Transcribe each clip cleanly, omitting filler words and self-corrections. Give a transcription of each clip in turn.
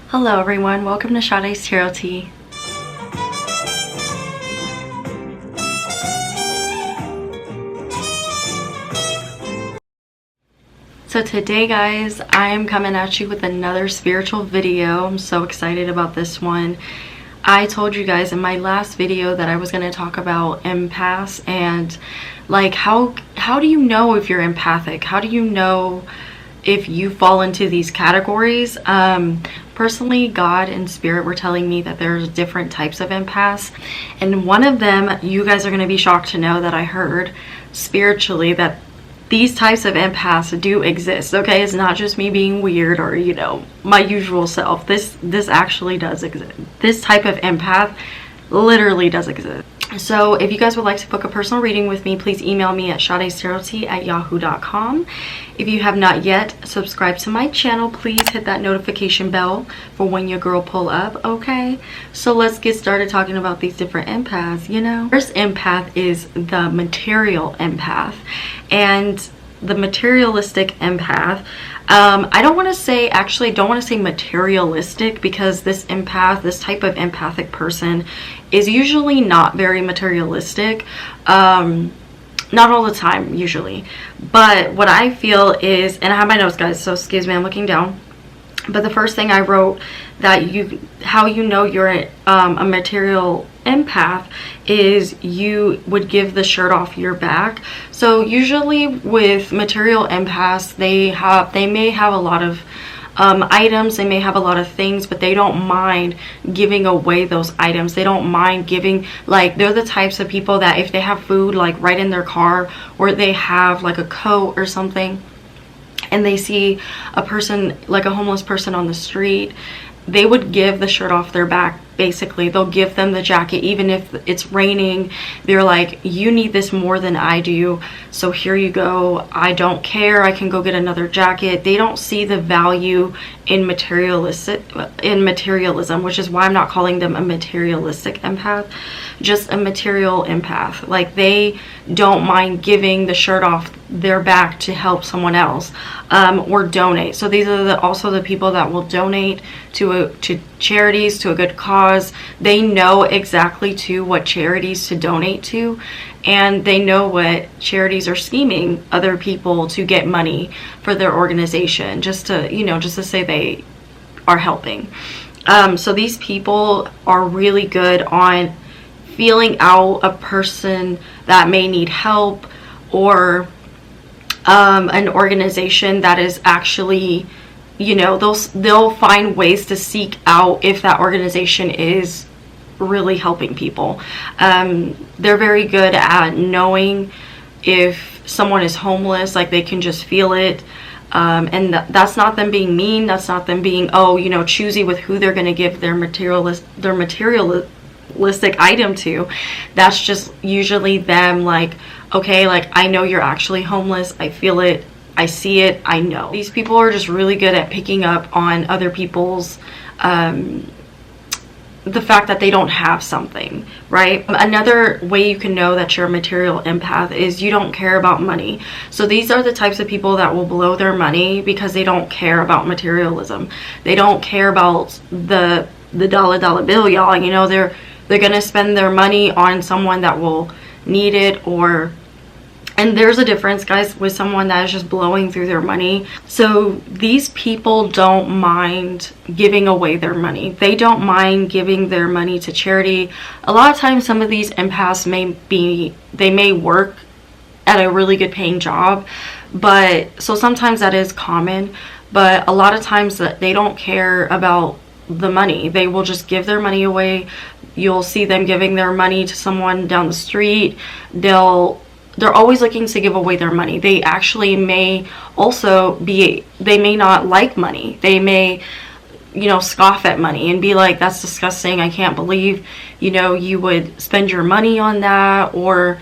Hello everyone, welcome to Sade's Tarot Tea. So today guys, I am coming at you with another spiritual video. I'm so excited about this one. I told you guys in my last video that I was going to talk about empaths and like how do you know if you're empathic? How do you know if you fall into these categories? Personally, God and Spirit were telling me that there's different types of empaths, and one of them, you guys are going to be shocked to know that I heard spiritually that these types of empaths do exist. Okay, it's not just me being weird or, you know, my usual self. This actually does exist. This type of empath literally does exist. So if you guys would like to book a personal reading with me, please email me at sadestarot@yahoo.com. If you have not yet subscribed to my channel, please hit that notification bell for when your girl pull up. Okay, so let's get started talking about these different empaths. You know, first empath is the material empath, and the materialistic empath, I don't want to say, actually don't want to say materialistic, because this empath, this type of empathic person is usually not very materialistic, not all the time usually, but what I feel is, and I have my notes guys, so excuse me, I'm looking down, but the first thing I wrote that how you know you're a material empath is you would give the shirt off your back. So usually with material empaths, they may have a lot of items, they may have a lot of things, but they don't mind giving away those items. They don't mind giving, like, they're the types of people that if they have food like right in their car, or they have like a coat or something, and they see a person, like a homeless person on the street, they would give the shirt off their back. Basically, they'll give them the jacket even if it's raining. They're like, you need this more than I do, so here you go. I don't care, I can go get another jacket. They don't see the value in materialism, which is why I'm not calling them a materialistic empath, just a material empath. Like, they don't mind giving the shirt off their back to help someone else, or donate. So these are also the people that will donate to charities, to a good cause. They know exactly to what charities to donate to, and they know what charities are scheming other people to get money for their organization, just to, you know, just to say they are helping. So these people are really good on feeling out a person that may need help, or an organization that is actually, you know, they'll find ways to seek out if that organization is really helping people. They're very good at knowing if someone is homeless, like they can just feel it. And that's not them being mean, that's not them being, oh, you know, choosy with who they're going to give their materialistic item to. That's just usually them, like, okay, like, I know you're actually homeless, I feel it, I see it, I know. These people are just really good at picking up on other people's the fact that they don't have something, right? Another way you can know that you're a material empath is you don't care about money. So these are the types of people that will blow their money because they don't care about materialism. They don't care about the dollar bill, y'all. You know, they're gonna spend their money on someone that will need it, and there's a difference, guys, with someone that is just blowing through their money. So these people don't mind giving away their money. They don't mind giving their money to charity. A lot of times, some of these empaths they may work at a really good paying job, but so sometimes that is common, but a lot of times that they don't care about the money. They will just give their money away. You'll see them giving their money to someone down the street. They're always looking to give away their money. They actually may also they may not like money. They may, you know, scoff at money and be like, that's disgusting, I can't believe, you know, you would spend your money on that, or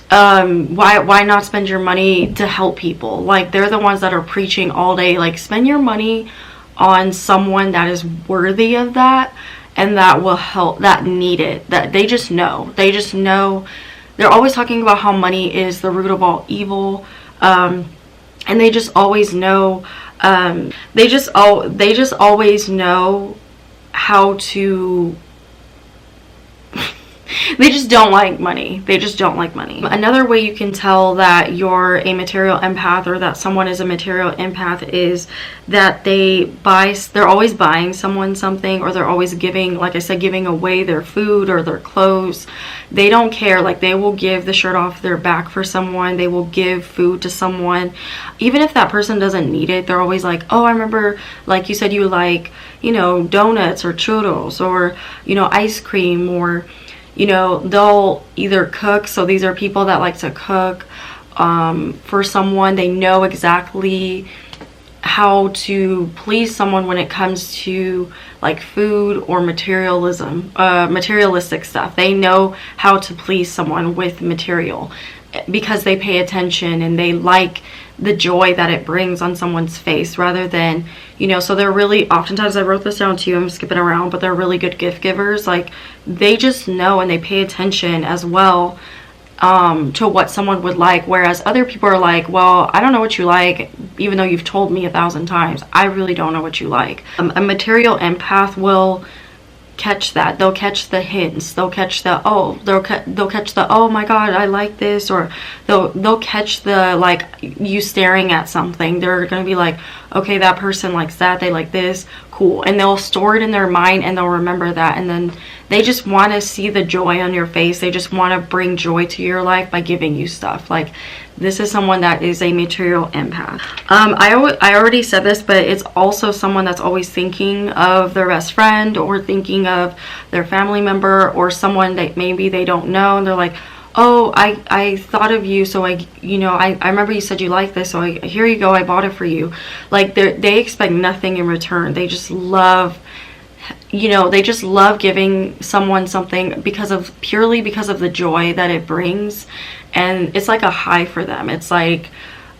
why not spend your money to help people? Like, they're the ones that are preaching all day, like, spend your money on someone that is worthy of that and that will help, that need it. That they just know. They're always talking about how money is the root of all evil, and they just always know They just always know how to they just don't like money. They just don't like money. Another way you can tell that you're a material empath or that someone is a material empath is that they're always buying someone something, or they're always giving, like I said, giving away their food or their clothes. They don't care. Like, they will give the shirt off their back for someone. They will give food to someone. Even if that person doesn't need it, they're always like, oh, I remember, like you said, you like, donuts or churros or, ice cream, or they'll either cook. So these are people that like to cook for someone. They know exactly how to please someone when it comes to like food or materialistic stuff. They know how to please someone with material because they pay attention and they like the joy that it brings on someone's face, rather than, so they're really, oftentimes, I wrote this down too, I'm skipping around, but they're really good gift givers. Like, they just know and they pay attention as well to what someone would like, whereas other people are like, well, I don't know what you like, even though you've told me 1,000 times. I really don't know what you like. A material empath will catch that. They'll catch the hints. They'll catch the oh my god, I like this, or they'll catch the, like, you staring at something. They're gonna be like, okay, that person likes that, they like this, cool, and they'll store it in their mind and they'll remember that, and then they just want to see the joy on your face. They just want to bring joy to your life by giving you stuff. Like, this is someone that is a material empath. I already said this, but it's also someone that's always thinking of their best friend, or thinking of their family member, or someone that maybe they don't know, and they're like, oh, I thought of you, so I remember you said you like this, so here you go, I bought it for you. Like, they expect nothing in return. They just love, they just love giving someone something purely because of the joy that it brings. And it's like a high for them. It's like,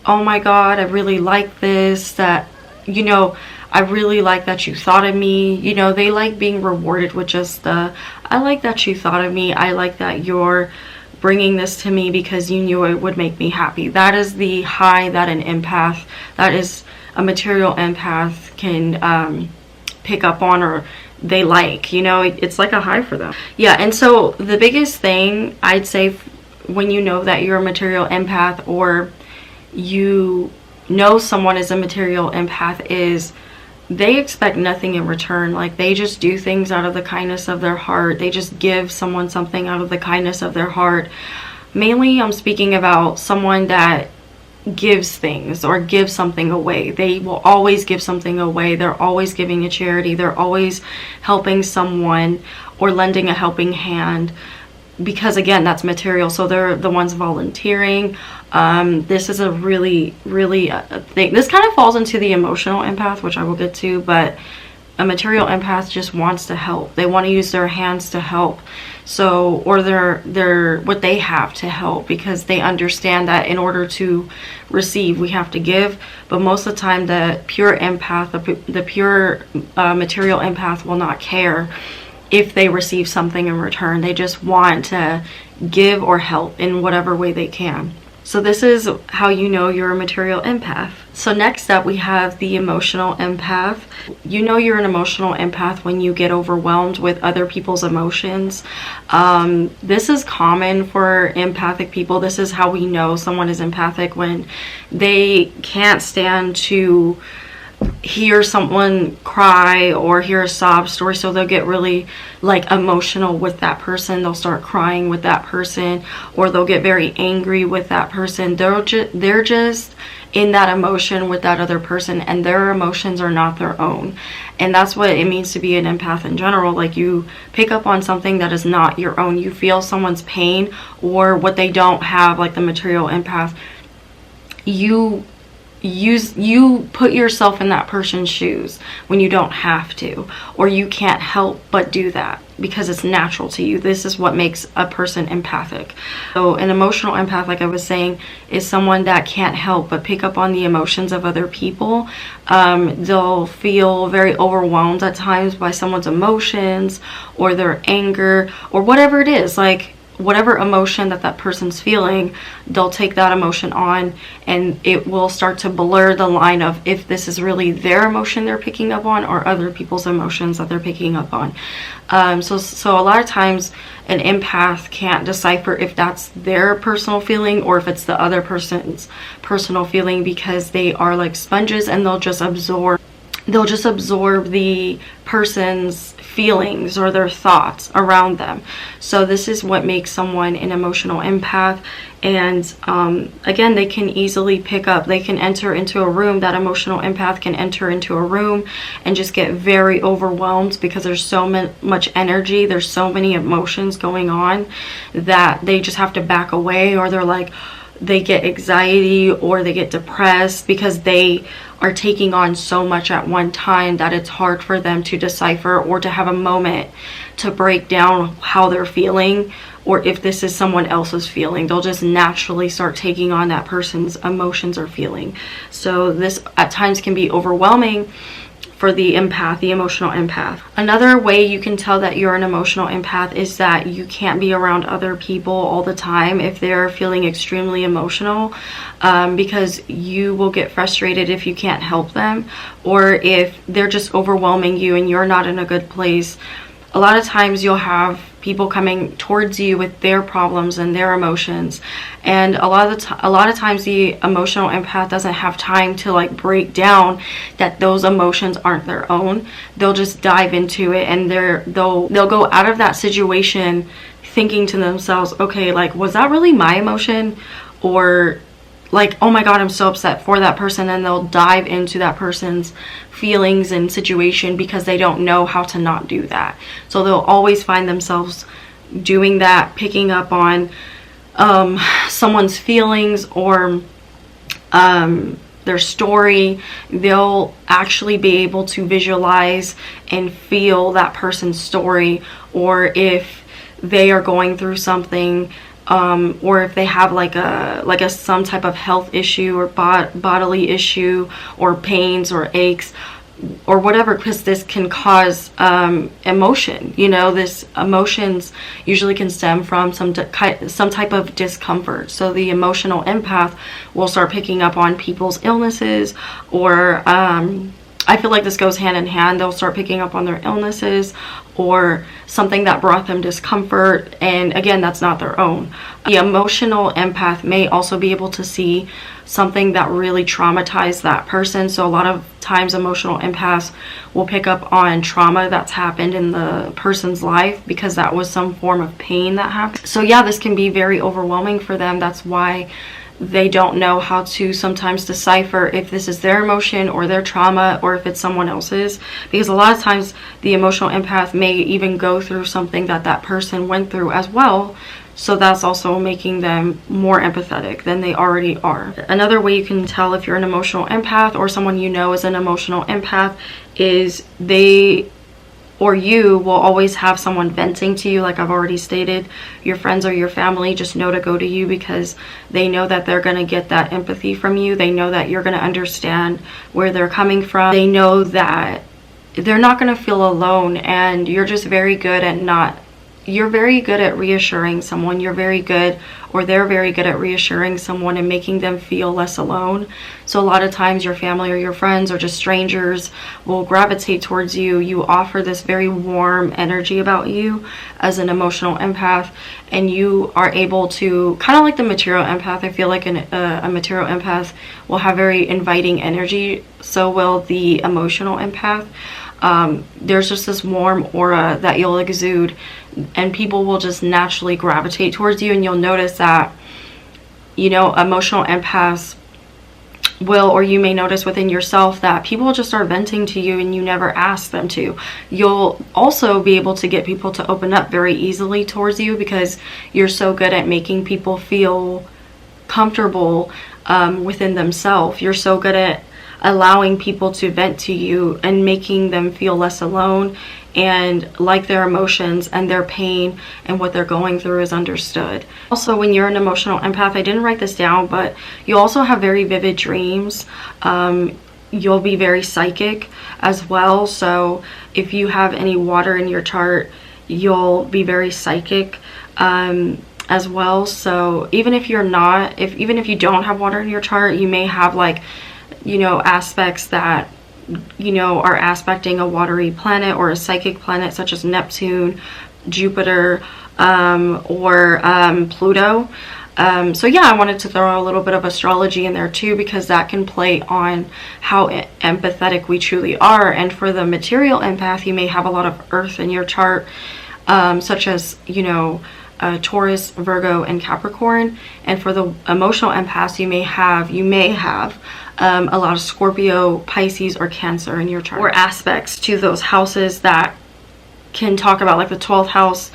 oh my god, I really like this, that, I really like that you thought of me. They like being rewarded with just I like that you thought of me. I like that you're bringing this to me because you knew it would make me happy. That is the high that an empath, that is a material empath, can pick up on, or they like. It's like a high for them. Yeah, and so the biggest thing I'd say when you know that you're a material empath, or someone is a material empath, is they expect nothing in return. Like, they just do things out of the kindness of their heart. They just give someone something out of the kindness of their heart. Mainly, I'm speaking about someone that gives things or gives something away. They will always give something away. They're always giving a charity. They're always helping someone or lending a helping hand, because again, that's material. So they're the ones volunteering. This is a really thing. This kind of falls into the emotional empath, which I will get to, but a material empath just wants to help. They want to use their hands to help. So, or their what they have to help, because they understand that in order to receive, we have to give. But most of the time, the pure empath, the pure material empath will not care if they receive something in return. They just want to give or help in whatever way they can. So this is how you know you're a material empath. So next up, we have the emotional empath. You know you're an emotional empath when you get overwhelmed with other people's emotions. This is common for empathic people. This is how we know someone is empathic, when they can't stand to hear someone cry or hear a sob story, so they'll get really like emotional with that person. They'll start crying with that person, or they'll get very angry with that person. They're just in that emotion with that other person, and their emotions are not their own. And that's what it means to be an empath in general. Like, you pick up on something that is not your own. You feel someone's pain or what they don't have, like the material empath. You put yourself in that person's shoes when you don't have to, or you can't help but do that because it's natural to you. This is what makes a person empathic. So an emotional empath, like I was saying, is someone that can't help but pick up on the emotions of other people. They'll feel very overwhelmed at times by someone's emotions or their anger or whatever it is. Like, whatever emotion that person's feeling, they'll take that emotion on, and it will start to blur the line of if this is really their emotion they're picking up on or other people's emotions that they're picking up on. So a lot of times an empath can't decipher if that's their personal feeling or if it's the other person's personal feeling, because they are like sponges, and they'll just absorb the person's feelings or their thoughts around them. So this is what makes someone an emotional empath. And again, they can easily pick up, they can enter into a room, that emotional empath can enter into a room and just get very overwhelmed because there's so much energy, there's so many emotions going on that they just have to back away, or they get anxiety or they get depressed because they are taking on so much at one time that it's hard for them to decipher or to have a moment to break down how they're feeling, or if this is someone else's feeling. They'll just naturally start taking on that person's emotions or feeling. So this at times can be overwhelming for the empath, the emotional empath. Another way you can tell that you're an emotional empath is that you can't be around other people all the time if they're feeling extremely emotional, because you will get frustrated if you can't help them, or if they're just overwhelming you and you're not in a good place. A lot of times you'll have people coming towards you with their problems and their emotions, and a lot of times the emotional empath doesn't have time to like break down that those emotions aren't their own. They'll just dive into it, and they'll go out of that situation thinking to themselves, okay, like, was that really my emotion? Or like, oh my god, I'm so upset for that person, and they'll dive into that person's feelings and situation because they don't know how to not do that. So they'll always find themselves doing that, picking up on someone's feelings or their story. They'll actually be able to visualize and feel that person's story, or if they are going through something, or if they have some type of health issue or bodily issue or pains or aches or whatever, because this can cause emotion. This emotions usually can stem from some type of discomfort. So the emotional empath will start picking up on people's illnesses, or I feel like this goes hand in hand. They'll start picking up on their illnesses or something that brought them discomfort, and again, that's not their own. The emotional empath may also be able to see something that really traumatized that person. So a lot of times emotional empaths will pick up on trauma that's happened in the person's life because that was some form of pain that happened. So yeah, this can be very overwhelming for them. That's why they don't know how to sometimes decipher if this is their emotion or their trauma, or if it's someone else's, because a lot of times the emotional empath may even go through something that person went through as well. So that's also making them more empathetic than they already are. Another way you can tell if you're an emotional empath or someone you know is an emotional empath is they or you will always have someone venting to you. Like I've already stated, your friends or your family just know to go to you because they know that they're going to get that empathy from you. They know that you're going to understand where they're coming from. They know that they're not going to feel alone, and you're just very good at reassuring someone. You're very good, or they're very good at reassuring someone and making them feel less alone. So a lot of times your family or your friends or just strangers will gravitate towards you. You offer this very warm energy about you as an emotional empath, and you are able to, kind of like the material empath, I feel like a material empath will have very inviting energy. So will the emotional empath. There's just this warm aura that you'll exude, and people will just naturally gravitate towards you. And you'll notice that, emotional empaths will, or you may notice within yourself, that people will just start venting to you and you never ask them to. You'll also be able to get people to open up very easily towards you because you're so good at making people feel comfortable within themselves. You're so good at allowing people to vent to you and making them feel less alone, and like their emotions and their pain and what they're going through is understood. Also, when you're an emotional empath, I didn't write this down, but you also have very vivid dreams. You'll be very psychic as well. So if you have any water in your chart, you'll be very psychic. as well. So even if you're not, even if you don't have water in your chart, you may have like, you know, aspects that, you know, are aspecting a watery planet or a psychic planet such as Neptune, Jupiter, or Pluto. So yeah, I wanted to throw a little bit of astrology in there too, because that can play on how empathetic we truly are. And for the material empath, you may have a lot of earth in your chart, such as, you know, Taurus, Virgo, and Capricorn. And for the emotional empaths, you may have a lot of Scorpio, Pisces, or Cancer in your chart, or aspects to those houses that can talk about, like the 12th house,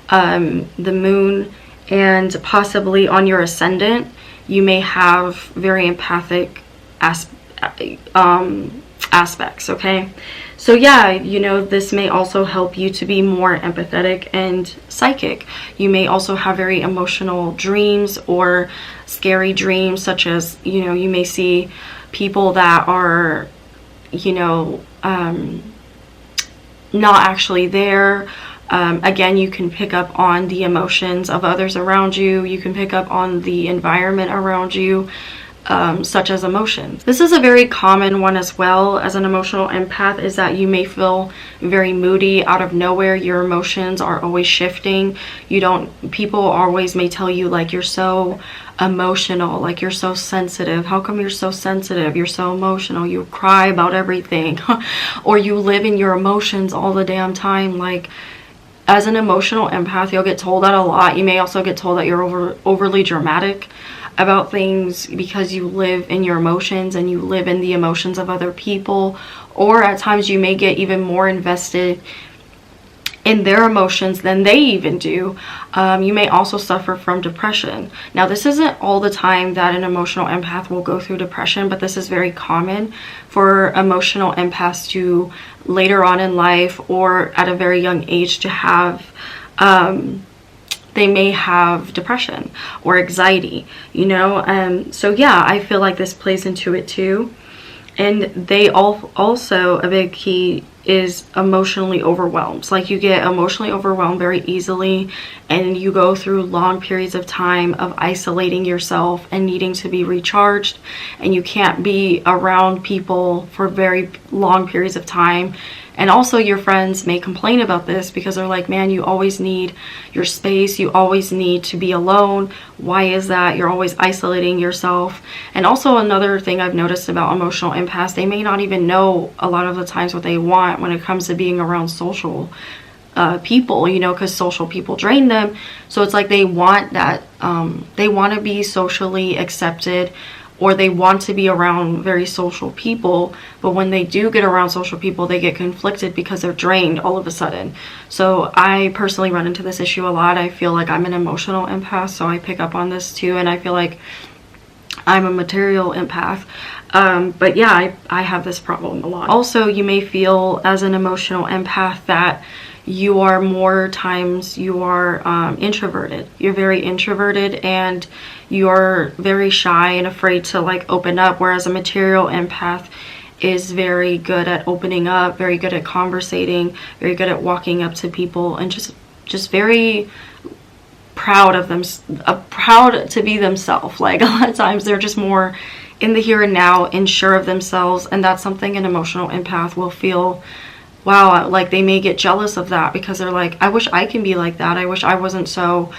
the moon, and possibly on your ascendant you may have very empathic aspects. Okay, so yeah, you know, this may also help you to be more empathetic and psychic. You may also have very emotional dreams or scary dreams, such as, you know, you may see people that are, you know, not actually there. Again, you can pick up on the emotions of others around you. You can pick up on the environment around you, such as emotions. This is a very common one as well as an emotional empath, is that you may feel very moody out of nowhere. Your emotions are always shifting. People always may tell you, like, you're so emotional, like you're so sensitive. How come you're so sensitive? You're so emotional. You cry about everything. Or you live in your emotions all the damn time. Like, as an emotional empath, you'll get told that a lot. You may also get told that you're overly dramatic about things because you live in your emotions and you live in the emotions of other people. Or at times you may get even more invested in their emotions than they even do. You may also suffer from depression. Now, this isn't all the time that an emotional empath will go through depression, but this is very common for emotional empaths to later on in life or at a very young age to have, they may have depression or anxiety, you know. So yeah, I feel like this plays into it too. And they also, a big key is emotionally overwhelmed. It's like you get emotionally overwhelmed very easily, and you go through long periods of time of isolating yourself and needing to be recharged, and you can't be around people for very long periods of time. And also your friends may complain about this because they're like, man, you always need your space. You always need to be alone. Why is that? You're always isolating yourself. And also another thing I've noticed about emotional empaths, they may not even know a lot of the times what they want when it comes to being around social people, you know, because social people drain them. So it's like they want that, they want to be socially accepted, or they want to be around very social people, but when they do get around social people, they get conflicted because they're drained all of a sudden. So I personally run into this issue a lot. I feel like I'm an emotional empath, so I pick up on this too, and I feel like I'm a material empath. But yeah, I have this problem a lot. Also, you may feel as an emotional empath that you are introverted. You're very introverted and you're very shy and afraid to like open up, whereas a material empath is very good at opening up, very good at conversating, very good at walking up to people, and just very proud of them, proud to be themselves. Like a lot of times they're just more in the here and now and sure of themselves, and that's something an emotional empath will feel, wow, like they may get jealous of that because they're like, I wish I can be like that. I wish I wasn't so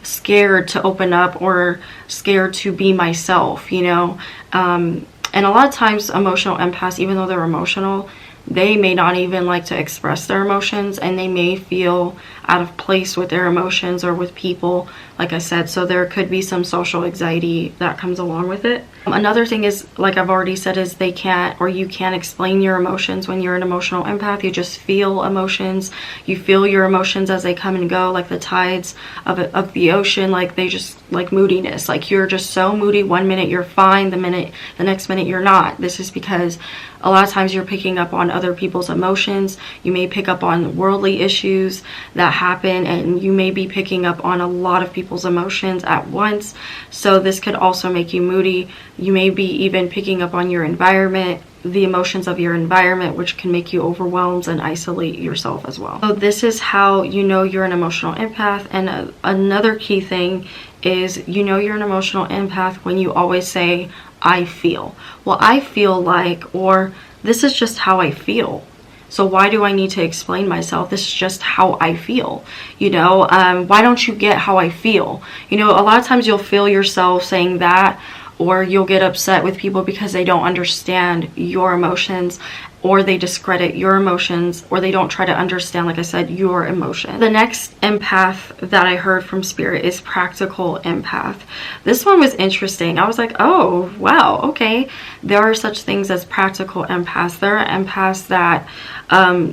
scared to open up or scared to be myself, you know. And a lot of times emotional empaths, even though they're emotional, they may not even like to express their emotions, and they may feel out of place with their emotions or with people, like I said. So there could be some social anxiety that comes along with it. Another thing is, like I've already said, is they can't, or you can't explain your emotions when you're an emotional empath. You just feel emotions. You feel your emotions as they come and go, like the tides of the ocean. Like they just, like moodiness, like you're just so moody. One minute you're fine, the next minute you're not. This is because a lot of times you're picking up on other people's emotions. You may pick up on worldly issues that happen, and you may be picking up on a lot of people's emotions at once. So this could also make you moody, You may be even picking up on your environment, the emotions of your environment, which can make you overwhelmed and isolate yourself as well. So this is how you know you're an emotional empath. And another key thing is you know you're an emotional empath when you always say, I feel. Well, I feel like, or this is just how I feel. So why do I need to explain myself? This is just how I feel. You know, why don't you get how I feel? You know, a lot of times you'll feel yourself saying that, or you'll get upset with people because they don't understand your emotions, or they discredit your emotions, or they don't try to understand, like I said, your emotion. The next empath that I heard from Spirit is practical empath. This one was interesting. I was like, oh, wow, okay. There are such things as practical empaths. There are empaths that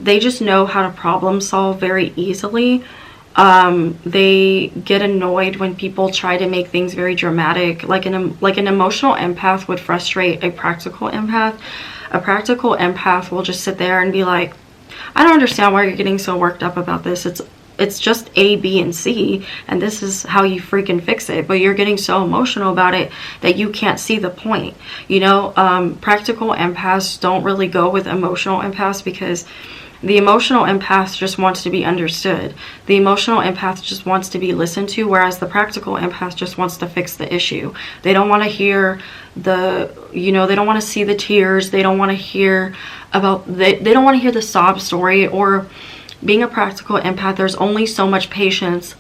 they just know how to problem solve very easily. They get annoyed when people try to make things very dramatic. Like an emotional empath would frustrate a practical empath. A practical empath will just sit there and be like, I don't understand why you're getting so worked up about this. It's just A, B, and C, and this is how you freaking fix it. But you're getting so emotional about it that you can't see the point. You know, practical empaths don't really go with emotional empaths, because the emotional empath just wants to be understood. The emotional empath just wants to be listened to, whereas the practical empath just wants to fix the issue. They don't want to hear they don't want to see the tears. They don't want to hear they don't want to hear the sob story. Or being a practical empath, there's only so much patience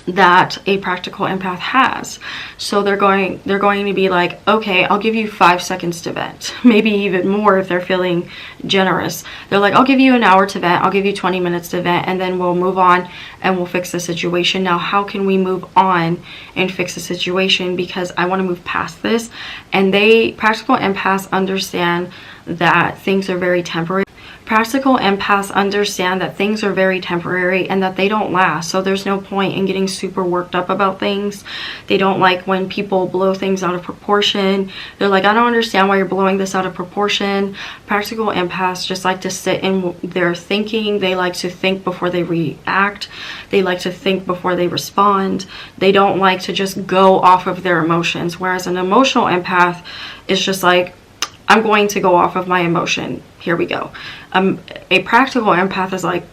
that a practical empath has. So they're going to be like, okay, I'll give you 5 seconds to vent, maybe even more if they're feeling generous. They're like, I'll give you an hour to vent, I'll give you 20 minutes to vent, and then we'll move on and we'll fix the situation. Now, how can we move on and fix the situation? Because I want to move past this. And practical empaths understand that things are very temporary. Practical empaths understand that things are very temporary and that they don't last. So there's no point in getting super worked up about things. They don't like when people blow things out of proportion. They're like, I don't understand why you're blowing this out of proportion. Practical empaths just like to sit in their thinking. They like to think before they react. They like to think before they respond. They don't like to just go off of their emotions. Whereas an emotional empath is just like, I'm going to go off of my emotion. Here we go. A practical empath is like,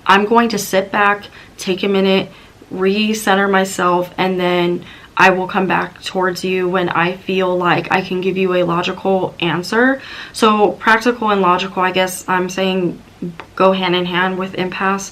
I'm going to sit back, take a minute, recenter myself, and then I will come back towards you when I feel like I can give you a logical answer. So practical and logical, I guess I'm saying, go hand in hand with empaths.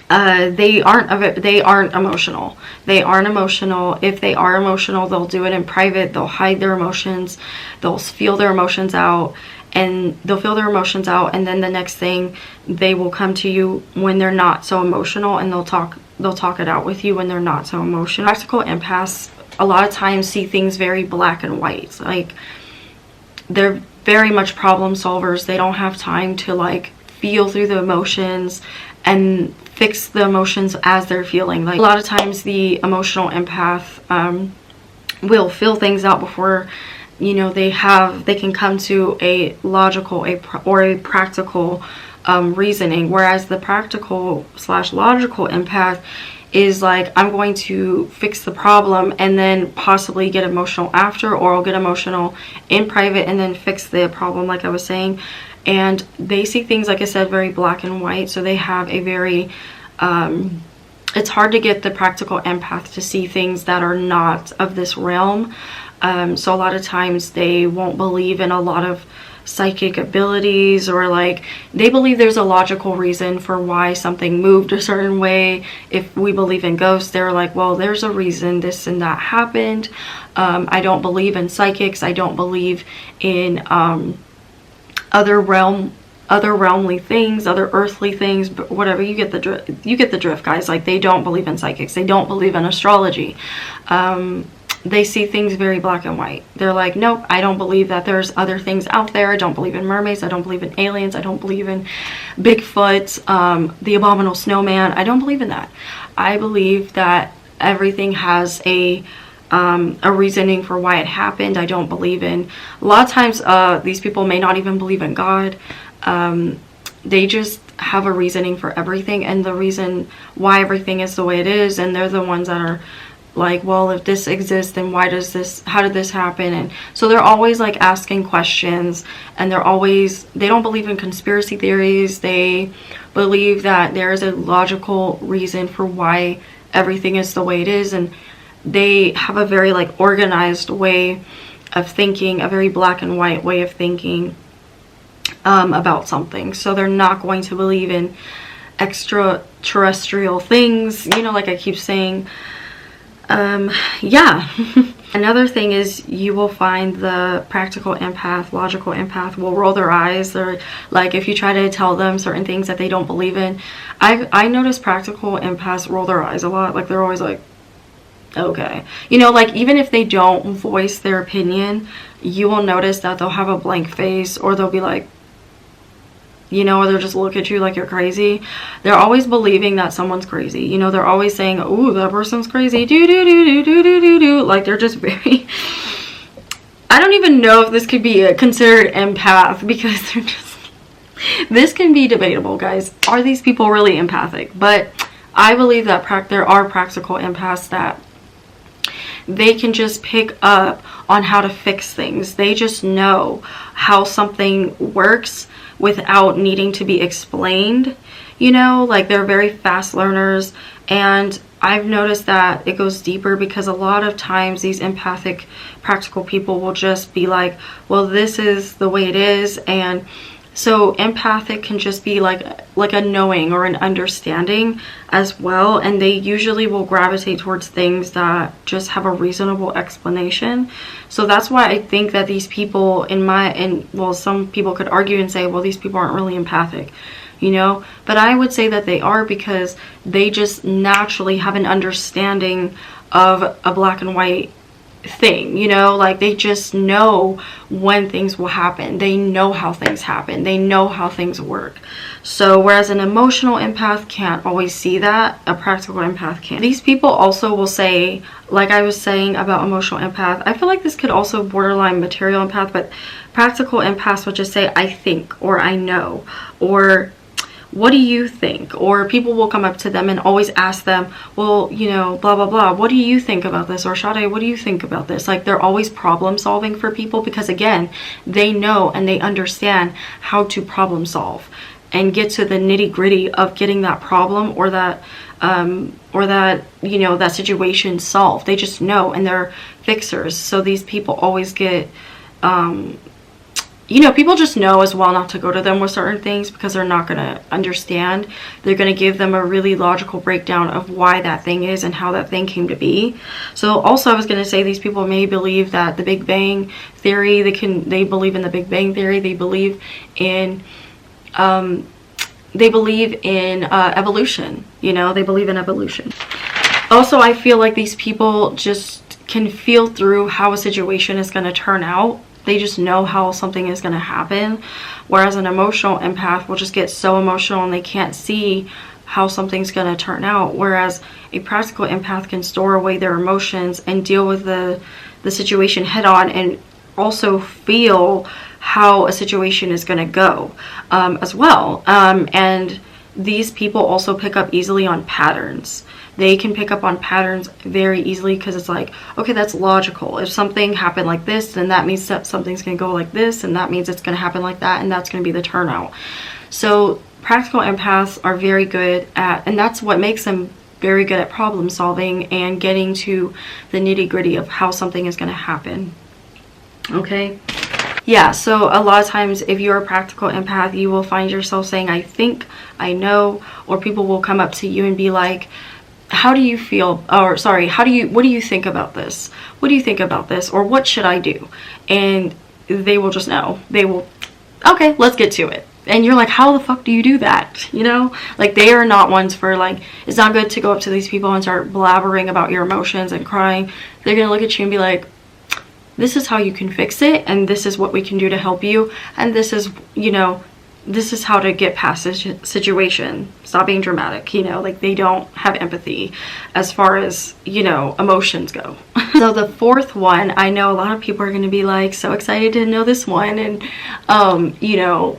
They aren't emotional. They aren't emotional. If they are emotional, they'll do it in private. They'll hide their emotions. They'll feel their emotions out, and then the next thing, they will come to you when they're not so emotional, and they'll talk it out with you when they're not so emotional. Practical empaths a lot of times see things very black and white. Like, they're very much problem solvers. They don't have time to like feel through the emotions and fix the emotions as they're feeling. Like, a lot of times the emotional empath will feel things out before, you know, they can come to a logical or a practical reasoning. Whereas the practical / logical empath is like, I'm going to fix the problem and then possibly get emotional after, or I'll get emotional in private and then fix the problem, like I was saying. And they see things, like I said, very black and white. So they have a very it's hard to get the practical empath to see things that are not of this realm. So a lot of times they won't believe in a lot of psychic abilities, or like, they believe there's a logical reason for why something moved a certain way. If we believe in ghosts, they're like, well, there's a reason this and that happened. I don't believe in psychics. I don't believe in other realmly things, other earthly things, but whatever. You get the drift, guys. Like, they don't believe in psychics. They don't believe in astrology. They see things very black and white. They're like, nope, I don't believe that there's other things out there. I don't believe in mermaids. I don't believe in aliens. I don't believe in Bigfoot, the abominable snowman. I don't believe in that. I believe that everything has a reasoning for why it happened. I don't believe in, a lot of times these people may not even believe in God. They just have a reasoning for everything, and the reason why everything is the way it is, and they're the ones that are like, well, if this exists, then how did this happen? And so they're always like asking questions, and they don't believe in conspiracy theories. They believe that there is a logical reason for why everything is the way it is, and they have a very like organized way of thinking, a very black and white way of thinking about something. So they're not going to believe in extraterrestrial things, you know, like I keep saying. Yeah. Another thing is, you will find the practical empath, logical empath will roll their eyes, or like if you try to tell them certain things that they don't believe in. I notice practical empaths roll their eyes a lot. Like they're always like, okay, you know, like even if they don't voice their opinion, you will notice that they'll have a blank face, or they'll be like, you know, or they'll just look at you like you're crazy. They're always believing that someone's crazy. You know, they're always saying, "Ooh, that person's crazy." Do do do do do do do do. Like they're just very. I don't even know if this could be considered empath, because they're just. This can be debatable, guys. Are these people really empathic? But I believe that there are practical empaths that they can just pick up on how to fix things. They just know how something works without needing to be explained, you know, like they're very fast learners. And I've noticed that it goes deeper, because a lot of times these empathic practical people will just be like, well, this is the way it is. And so empathic can just be like a knowing or an understanding as well, and they usually will gravitate towards things that just have a reasonable explanation. So that's why I think that these people well, some people could argue and say, well, these people aren't really empathic, you know, but I would say that they are, because they just naturally have an understanding of a black and white thing, you know, like they just know when things will happen. They know how things happen. They know how things work. So whereas an emotional empath can't always see that, a practical empath can. These people also will say, like I was saying about emotional empath, I feel like this could also borderline material empath, but practical empaths will just say, I think, or I know, or what do you think? Or people will come up to them and always ask them, well, you know, blah, blah, blah. What do you think about this? Or Sade, what do you think about this? Like they're always problem solving for people, because again, they know and they understand how to problem solve and get to the nitty gritty of getting that problem or that, you know, that situation solved. They just know, and they're fixers. So these people always get, you know, people just know as well not to go to them with certain things, because they're not going to understand. They're going to give them a really logical breakdown of why that thing is and how that thing came to be. So also I was going to say, these people may believe that the Big Bang Theory, they believe in the Big Bang Theory. They believe in evolution, you know, they believe in evolution. Also, I feel like these people just can feel through how a situation is going to turn out. They just know how something is going to happen, whereas an emotional empath will just get so emotional and they can't see how something's going to turn out, whereas a practical empath can store away their emotions and deal with the situation head on, and also feel how a situation is going to go as well. And these people also pick up easily on patterns. They can pick up on patterns very easily, because it's like, okay, that's logical. If something happened like this, then that means that something's going to go like this, and that means it's going to happen like that, and that's going to be the turnout. So practical empaths are very good at, and that's what makes them very good at problem solving and getting to the nitty gritty of how something is going to happen. Okay. Yeah, so a lot of times if you're a practical empath, you will find yourself saying, I think, I know, or people will come up to you and be like, how do you feel, or sorry, what do you think about this? What do you think about this? Or what should I do? And they will just know. They will, okay, let's get to it. And you're like, how the fuck do you do that? You know, like they are not ones for like, it's not good to go up to these people and start blabbering about your emotions and crying. They're going to look at you and be like, this is how you can fix it, and this is what we can do to help you, and this is, you know, this is how to get past this situation. Stop being dramatic, you know, like they don't have empathy as far as, you know, emotions go. So the fourth one, I know a lot of people are going to be like so excited to know this one, and you know,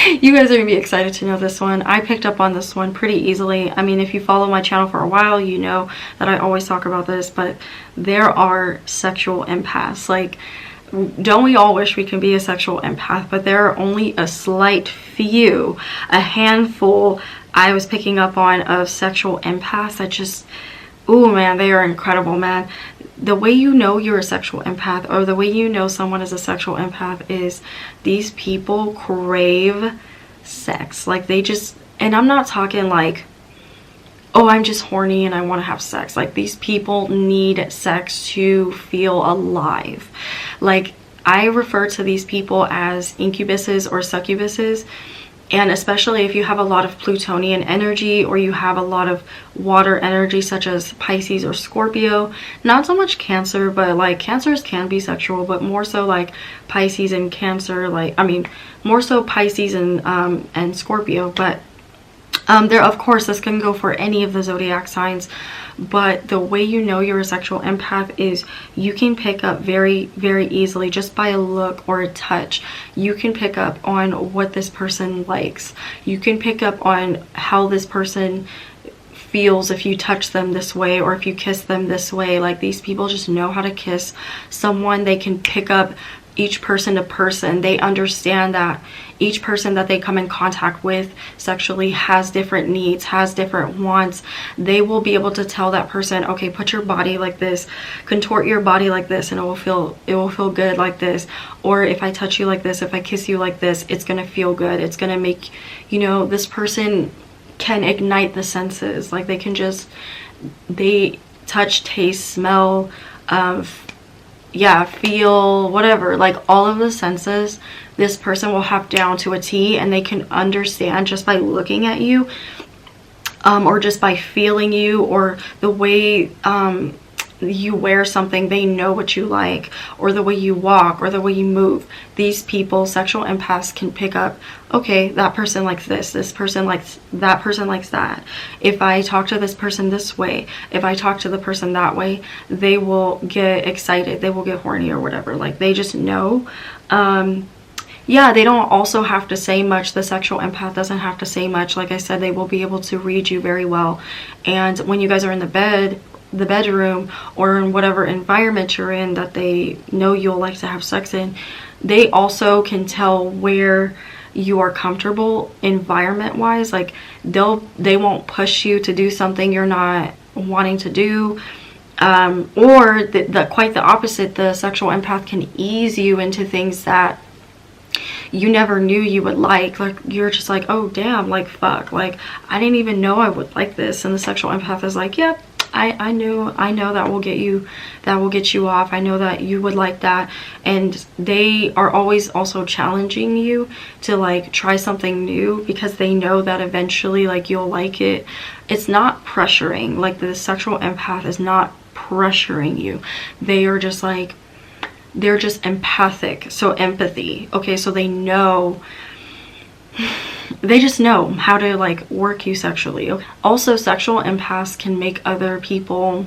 You guys are gonna be excited to know this one. I picked up on this one pretty easily. I mean, if you follow my channel for a while, you know that I always talk about this, but there are sexual empaths. Like, don't we all wish we could be a sexual empath? But there are only a slight few, a handful I was picking up on of sexual empaths that just, oh man, they are incredible, man. The way you know you're a sexual empath, or the way you know someone is a sexual empath, is these people crave sex. Like, they just, and I'm not talking like, oh, I'm just horny and I want to have sex. Like, these people need sex to feel alive. Like, I refer to these people as incubuses or succubuses. And especially if you have a lot of Plutonian energy, or you have a lot of water energy such as Pisces or Scorpio. Not so much Cancer, but like Cancers can be sexual, but more so like Pisces and Cancer. Like, I mean, more so Pisces and Scorpio. But there, of course, this can go for any of the zodiac signs. But the way you know you're a sexual empath is you can pick up very, very easily just by a look or a touch. You can pick up on what this person likes. You can pick up on how this person feels if you touch them this way, or if you kiss them this way. Like, these people just know how to kiss someone. They can pick up each person to person. They understand that each person that they come in contact with sexually has different needs, has different wants. They will be able to tell that person, okay, put your body like this, contort your body like this, and it will feel good like this. Or if I touch you like this, if I kiss you like this, it's gonna feel good. It's gonna make, you know, this person can ignite the senses. Like, they can just, they touch, taste, smell, yeah, feel, whatever, like all of the senses this person will have down to a T, and they can understand just by looking at you, or just by feeling you, or the way you wear something. They know what you like, or the way you walk, or the way you move. These people, sexual empaths, can pick up, okay, that person likes this person likes that, person likes that. If I talk to this person this way, if I talk to the person that way, they will get excited, they will get horny, or whatever. Like, they just know. Yeah, they don't also have to say much. The sexual empath doesn't have to say much. Like I said, they will be able to read you very well. And when you guys are in the bedroom, or in whatever environment you're in that they know you'll like to have sex in, they also can tell where you are comfortable environment wise. Like, they won't push you to do something you're not wanting to do, or quite the opposite. The sexual empath can ease you into things that you never knew you would like. Like, you're just like, oh damn, like, fuck, like, I didn't even know I would like this. And the sexual empath is like, yep, I know that will get you off. I know that you would like that. And they are always also challenging you to like try something new, because they know that eventually, like, you'll like it. It's not pressuring. Like, the sexual empath is not pressuring you. They are just like, they're just empathic. So empathy, okay, so they know, they just know how to like work you sexually. Okay. Also, sexual empaths can make other people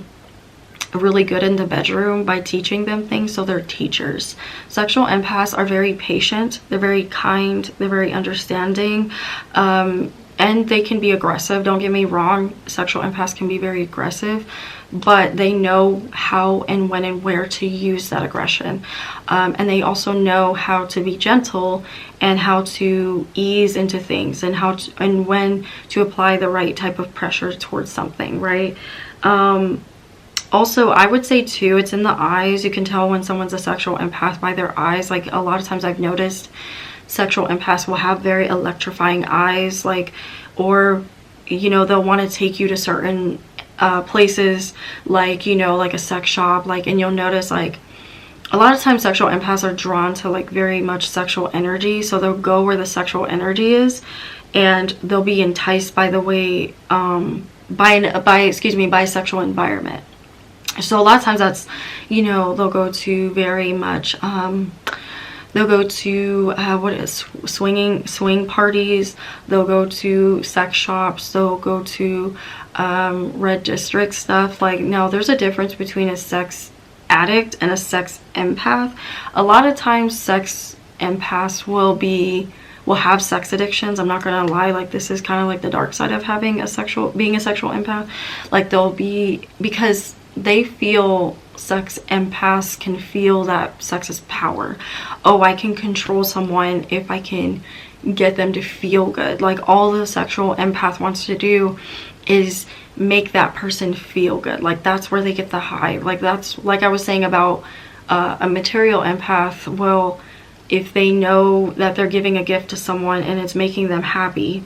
really good in the bedroom by teaching them things. So they're teachers. Sexual empaths are very patient, they're very kind, they're very understanding, and they can be aggressive. Don't get me wrong, sexual empaths can be very aggressive, but they know how and when and where to use that aggression. And they also know how to be gentle, and how to ease into things, and and when to apply the right type of pressure towards something, right? Also, I would say too, it's in the eyes. You can tell when someone's a sexual empath by their eyes. Like, a lot of times I've noticed sexual empaths will have very electrifying eyes, like, or, you know, they'll want to take you to certain places, like, you know, like a sex shop, like, and you'll notice, like, a lot of times sexual empaths are drawn to like very much sexual energy, so they'll go where the sexual energy is, and they'll be enticed by the way by sexual environment. So a lot of times that's, you know, they'll go to very much they'll go to swing parties, they'll go to sex shops, they'll go to red district stuff. Like, now there's a difference between a sex addict and a sex empath. A lot of times sex empaths will will have sex addictions. I'm not gonna lie, like this is kind of like the dark side of having being a sexual empath. Like they'll be, because they feel, sex empaths can feel that sex is power. Oh, I can control someone if I can get them to feel good. Like all the sexual empath wants to do is make that person feel good. Like that's where they get the high. Like that's, like I was saying about a material empath. Well, if they know that they're giving a gift to someone and it's making them happy,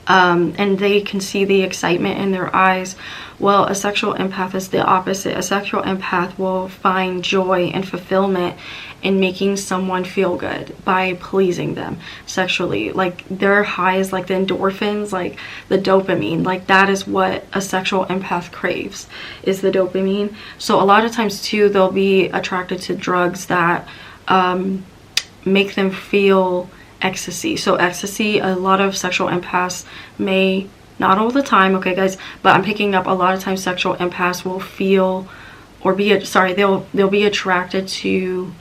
and they can see the excitement in their eyes, well, a sexual empath is the opposite. A sexual empath will find joy and fulfillment in making someone feel good by pleasing them sexually. Like their highs, like the endorphins, like the dopamine, like that is what a sexual empath craves, is the dopamine. So a lot of times too, they'll be attracted to drugs that make them feel ecstasy. So ecstasy, a lot of sexual empaths may, not all the time, okay guys, but I'm picking up a lot of times sexual empaths will feel, or be, sorry, they'll be attracted to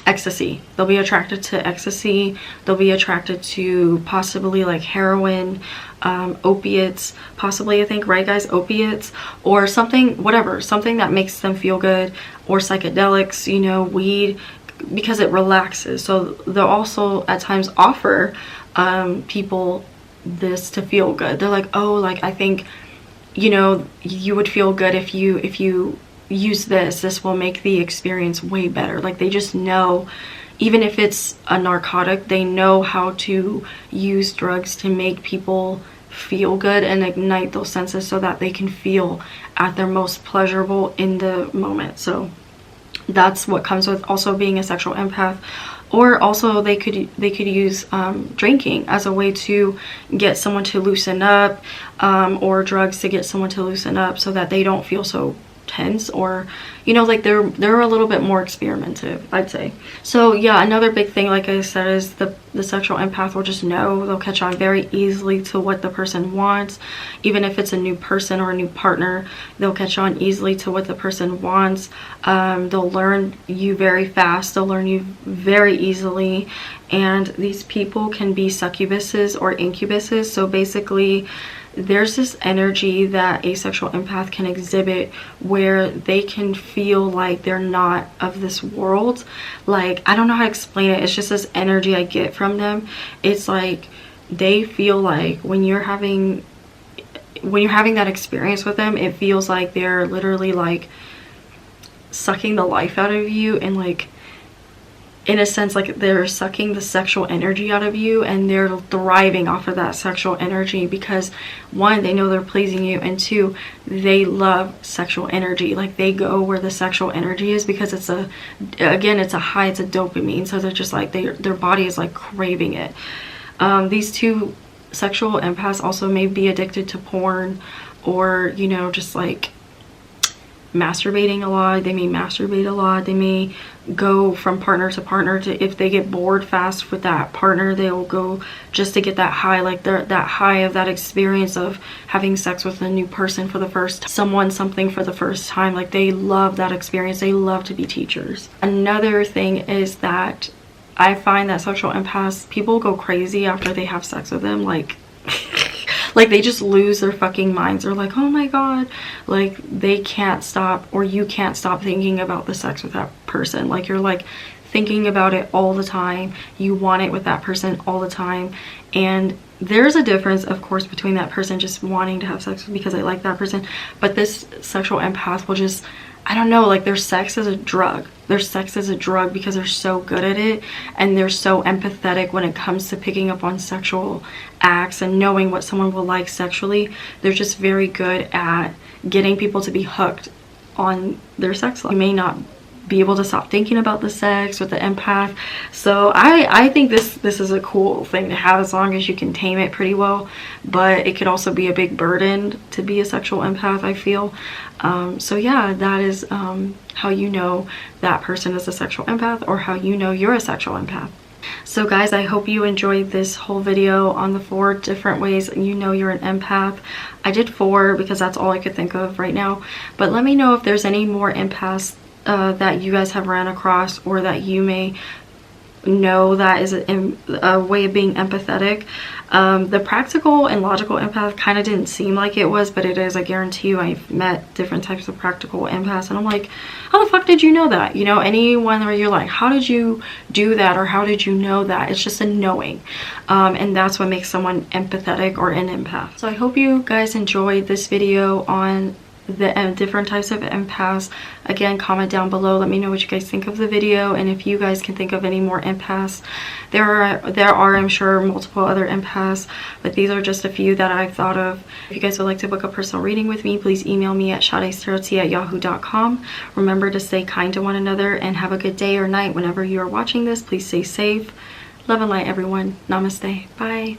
ecstasy. They'll be attracted to ecstasy. They'll be attracted to possibly like heroin, opiates, possibly, I think, right guys, opiates, or something, whatever, something that makes them feel good, or psychedelics, you know, weed, because it relaxes. So they'll also at times offer people this to feel good. They're like, oh, like I think, you know, you would feel good if you use this will make the experience way better. Like they just know, even if it's a narcotic, they know how to use drugs to make people feel good and ignite those senses so that they can feel at their most pleasurable in the moment. So that's what comes with also being a sexual empath. Or also they could use drinking as a way to get someone to loosen up, or drugs to get someone to loosen up so that they don't feel so tense, or you know, like they're a little bit more experimentative, I'd say. So yeah, another big thing, like I said, is the sexual empath will just know, they'll catch on very easily to what the person wants. Even if it's a new person or a new partner, they'll catch on easily to what the person wants. They'll learn you very fast, they'll learn you very easily, and these people can be succubuses or incubuses. So basically there's this energy that a sexual empath can exhibit where they can feel like they're not of this world. Like, I don't know how to explain it. It's just this energy I get from them. It's like they feel like when you're having that experience with them, it feels like they're literally like sucking the life out of you, and like in a sense, like they're sucking the sexual energy out of you, and they're thriving off of that sexual energy because one, they know they're pleasing you, and two, they love sexual energy. Like they go where the sexual energy is because it's a high, it's a dopamine. So they're just like, their body is like craving it. These two sexual empaths also may be addicted to porn, or you know, just like masturbating a lot. They may masturbate a lot. They may go from partner to partner to, if they get bored fast with that partner, they will go just to get that high, like that high of that experience of having sex with a new person for the first, something for the first time. Like they love that experience. They love to be teachers. Another thing is that I find that sexual empaths, people go crazy after they have sex with them. Like like they just lose their fucking minds. They're like, oh my god, like they can't stop, or you can't stop thinking about the sex with that person. Like you're like thinking about it all the time. You want it with that person all the time. And there's a difference, of course, between that person just wanting to have sex because I like that person, but this sexual empath will just, I don't know, like their sex is a drug. Their sex is a drug because they're so good at it, and they're so empathetic when it comes to picking up on sexual acts and knowing what someone will like sexually. They're just very good at getting people to be hooked on their sex life. You may not be able to stop thinking about the sex with the empath. So I think this is a cool thing to have, as long as you can tame it pretty well. But it could also be a big burden to be a sexual empath, I feel. So yeah, that is how you know that person is a sexual empath, or how you know you're a sexual empath. So guys, I hope you enjoyed this whole video on the 4 different ways you know you're an empath. I did 4 because that's all I could think of right now, but let me know if there's any more empaths that you guys have ran across, or that you may know that is a way of being empathetic. The practical and logical empath kind of didn't seem like it was, but it is. I guarantee you, I've met different types of practical empaths, and I'm like, how the fuck did you know that? You know, anyone where you're like, how did you do that, or how did you know that? It's just a knowing, and that's what makes someone empathetic or an empath. So I hope you guys enjoyed this video on the different types of empaths. Again, comment down below, let me know what you guys think of the video, and if you guys can think of any more empaths. There are I'm sure multiple other empaths, but these are just a few that I've thought of. If you guys would like to book a personal reading with me, please email me at shadestarot@yahoo.com. remember to stay kind to one another and have a good day or night whenever you are watching this. Please stay safe. Love and light, everyone. Namaste. Bye.